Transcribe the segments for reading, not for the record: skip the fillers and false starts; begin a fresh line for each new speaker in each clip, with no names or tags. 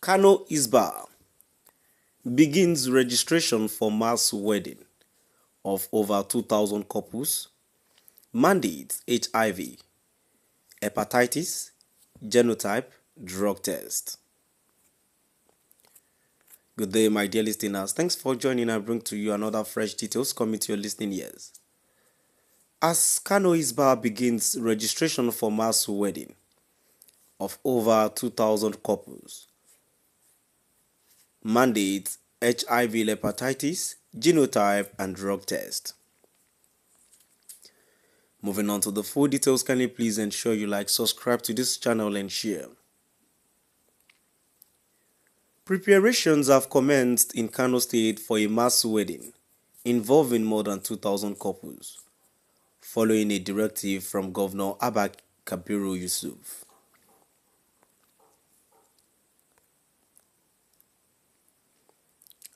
Kano Hisbah begins registration for mass wedding of over 2,000 couples, mandates HIV, hepatitis, genotype, drug test. Good day, my dear listeners. Thanks for joining. I bring to you another fresh details coming to your listening ears. As Kano Hisbah begins registration for mass wedding of over 2,000 couples, mandates HIV, hepatitis, genotype, and drug test. Moving on to the full details, can you please ensure you like, subscribe to this channel and share. Preparations have commenced in Kano State for a mass wedding involving more than 2,000 couples, following a directive from Governor Abba Kabiru Yusuf.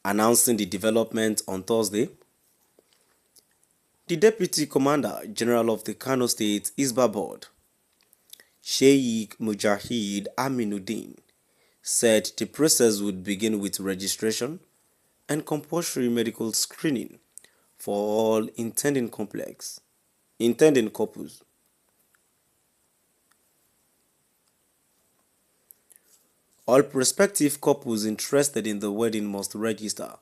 Announcing the development on Thursday, the Deputy Commander General of the Kano State Hisbah Board, Sheikh Mujahid Aminuddin, said the process would begin with registration and compulsory medical screening for all intending couples. All prospective couples interested in the wedding must register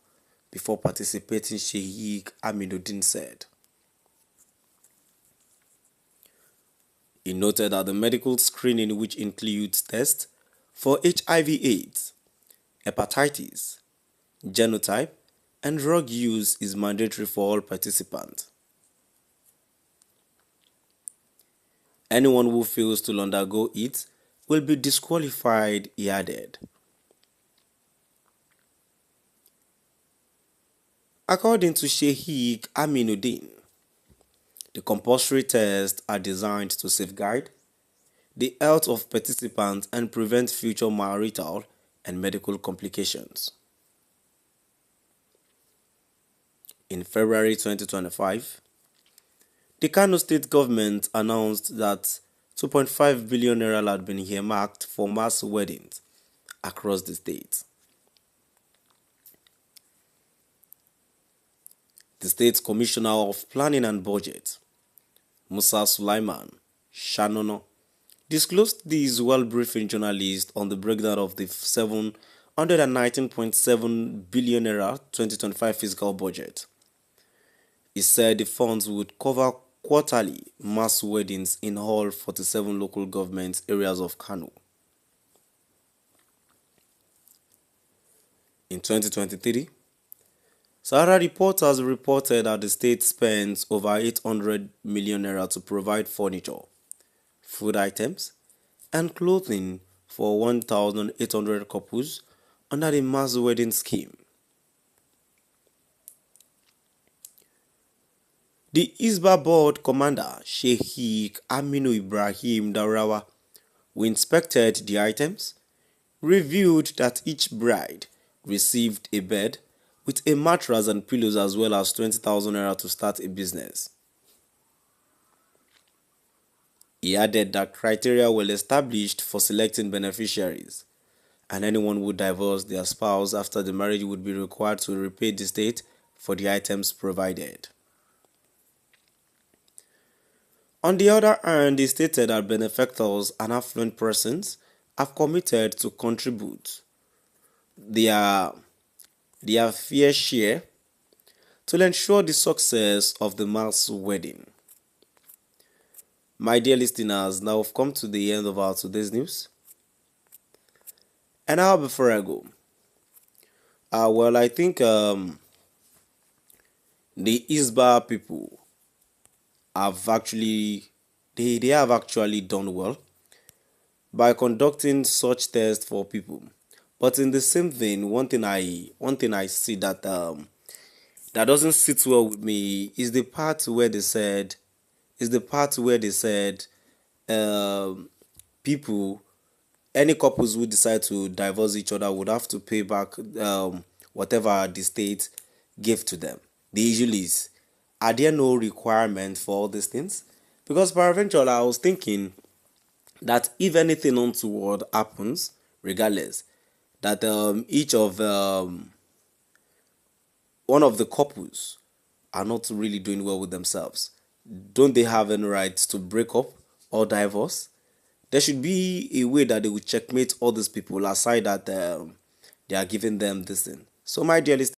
before participating, Sheikh Aminuddin said. He noted that the medical screening, which includes tests for HIV/AIDS, hepatitis, genotype, and drug use, is mandatory for all participants. Anyone who fails to undergo it will be disqualified, he added. According to Sheikh Aminuddin, the compulsory tests are designed to safeguard the health of participants and prevent future marital and medical complications. In February 2025, the Kano State government announced that 2.5 billion naira had been earmarked for mass weddings across the state. The State Commissioner of Planning and Budget, Musa Sulaiman Shanono, disclosed this while briefing journalists on the breakdown of the 719.7 billion naira 2025 fiscal budget. He said the funds would cover quarterly mass weddings in all 47 local government areas of Kano. In 2023, Sahara Reporters reported that the state spends over 800 million naira to provide furniture, food items, and clothing for 1,800 couples under the mass wedding scheme. The Hisbah Board Commander, Sheikh Aminu Ibrahim Daurawa, who inspected the items, revealed that each bride received a bed with a mattress and pillows as well as 20,000 naira to start a business. He added that criteria were established for selecting beneficiaries, and anyone who divorced their spouse after the marriage would be required to repay the state for the items provided. On the other hand, he stated that benefactors and affluent persons have committed to contribute their fair share to ensure the success of the mass wedding. My dear listeners, now we've come to the end of our today's news. And now before I go, I think the Hisbah people have actually have actually done well by conducting such tests for people. But in the same vein, one thing I see that that doesn't sit well with me is the part where they said people, any couples who decide to divorce each other would have to pay back whatever the state gave to them. The issue is, are there no requirement for all these things? Because peradventure, I was thinking that if anything untoward happens, regardless, that each of one of the couples are not really doing well with themselves, don't they have any right to break up or divorce? There should be a way that they will checkmate all these people aside that they are giving them this thing. So, my dear listeners,